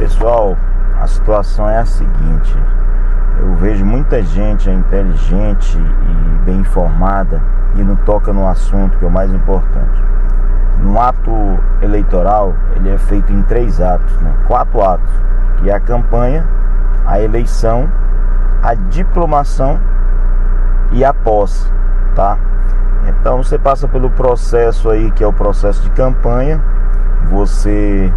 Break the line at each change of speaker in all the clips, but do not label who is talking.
Pessoal, a situação é a seguinte: eu vejo muita gente inteligente e bem informada e não toca no assunto, que é o mais importante. No ato eleitoral, ele é feito em 3 atos, 4 atos, que é a campanha, a eleição, a diplomação e a posse, tá? Então você passa pelo processo aí, que é o processo de campanha, você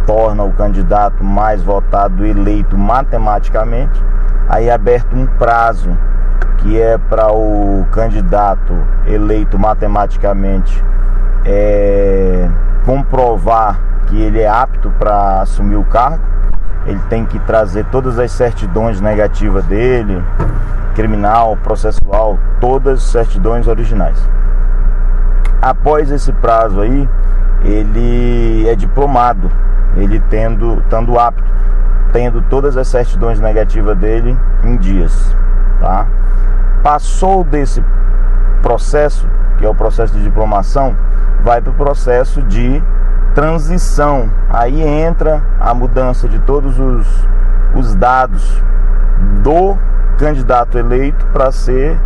torna o candidato mais votado eleito matematicamente, aí é aberto um prazo que é para o candidato eleito matematicamente comprovar que ele é apto para assumir o cargo. Ele tem que trazer todas as certidões negativas dele, criminal, processual, todas as certidões originais. Após esse prazo aí, ele é diplomado, ele estando apto, tendo todas as certidões negativas dele em dias, tá? Passou desse processo, que é o processo de diplomação, vai para o processo de transição. Aí entra a mudança de todos os dados do candidato eleito para ser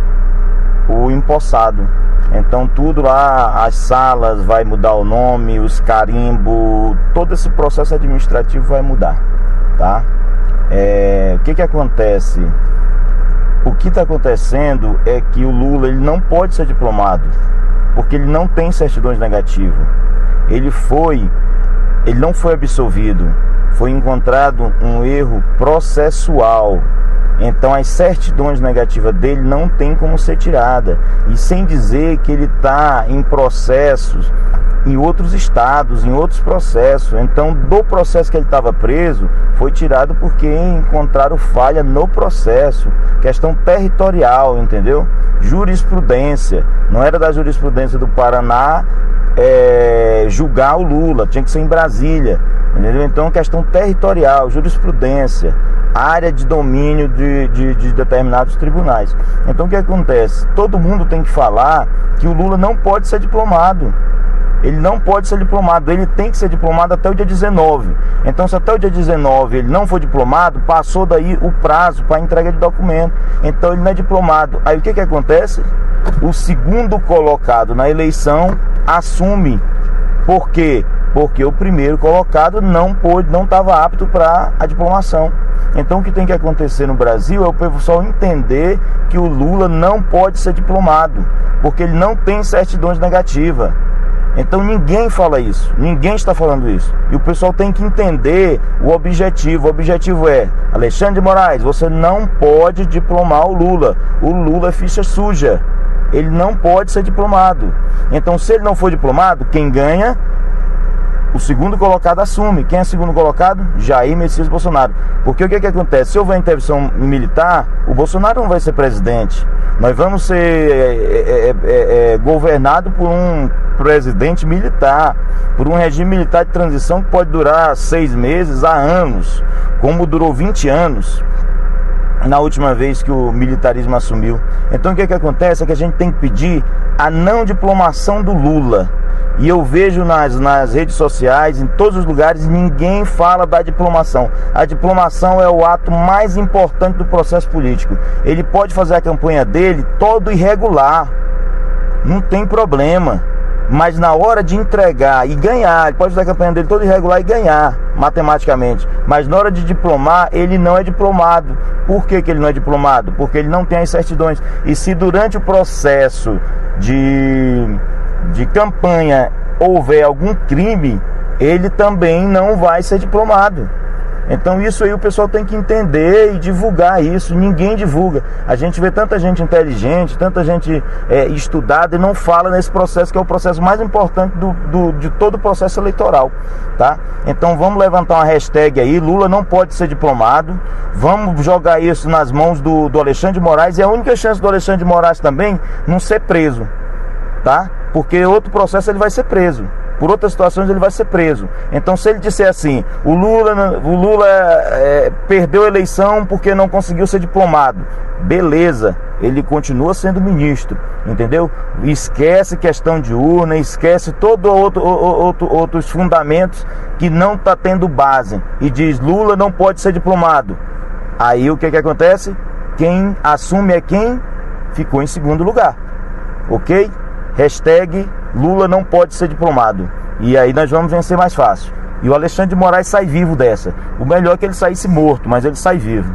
o empossado. Então tudo lá, as salas vai mudar o nome, os carimbos, todo esse processo administrativo vai mudar, tá? O que acontece? O que está acontecendo é que o Lula ele não pode ser diplomado, porque ele não tem certidões negativas. Ele não foi absolvido, foi encontrado um erro processual. Então as certidões negativas dele não tem como ser tirada. E sem dizer que ele está em processos em outros estados, em outros processos. Então do processo que ele estava preso, foi tirado porque encontraram falha no processo. Questão territorial, entendeu? Jurisprudência. Não era da jurisprudência do Paraná julgar o Lula, tinha que ser em Brasília, entendeu? Então questão territorial, jurisprudência, área de domínio de determinados tribunais. Então o que acontece? Todo mundo tem que falar que o Lula não pode ser diplomado. Ele não pode ser diplomado, ele tem que ser diplomado até o dia 19. Então se até o dia 19 ele não for diplomado, passou daí o prazo para entrega de documento. Então ele não é diplomado. Aí o que acontece? O segundo colocado na eleição assume. Por quê? Porque o primeiro colocado não estava apto para a diplomação. Então o que tem que acontecer no Brasil é o pessoal entender que o Lula não pode ser diplomado, porque ele não tem certidões negativas. Então ninguém fala isso, ninguém está falando isso. E o pessoal tem que entender o objetivo. O objetivo é: Alexandre de Moraes, você não pode diplomar o Lula. O Lula é ficha suja. Ele não pode ser diplomado. Então se ele não for diplomado, quem ganha? O segundo colocado assume. Quem é segundo colocado? Jair Messias Bolsonaro. Porque o que acontece? Se houver intervenção militar, o Bolsonaro não vai ser presidente. Nós vamos ser governado por um presidente militar, por um regime militar de transição que pode durar 6 meses a anos, como durou 20 anos na última vez que o militarismo assumiu. Então o que acontece é que a gente tem que pedir a não diplomação do Lula. E eu vejo nas redes sociais, em todos os lugares, ninguém fala da diplomação. A diplomação é o ato mais importante do processo político. Ele pode fazer a campanha dele todo irregular, não tem problema. Mas na hora de entregar e ganhar, ele pode fazer a campanha dele todo irregular e ganhar, matematicamente. Mas na hora de diplomar, ele não é diplomado. Por que ele não é diplomado? Porque ele não tem as certidões. E se durante o processo de campanha houver algum crime, ele também não vai ser diplomado. Então isso aí o pessoal tem que entender e divulgar isso. Ninguém divulga. A gente vê tanta gente inteligente, tanta gente estudada e não fala nesse processo, que é o processo mais importante de todo o processo eleitoral, tá? Então vamos levantar uma hashtag aí: Lula não pode ser diplomado. Vamos jogar isso nas mãos do Alexandre de Moraes. E a única chance do Alexandre de Moraes também não ser preso, tá? Porque outro processo ele vai ser preso. por outras situações ele vai ser preso. Então, se ele disser assim, o Lula perdeu a eleição porque não conseguiu ser diplomado, beleza, ele continua sendo ministro, entendeu? Esquece questão de urna, esquece todos outros fundamentos que não está tendo base, e diz, Lula não pode ser diplomado. Aí o que acontece? Quem assume é quem ficou em segundo lugar, ok? Hashtag Lula não pode ser diplomado. E aí nós vamos vencer mais fácil. E o Alexandre de Moraes sai vivo dessa. O melhor é que ele saísse morto, mas ele sai vivo.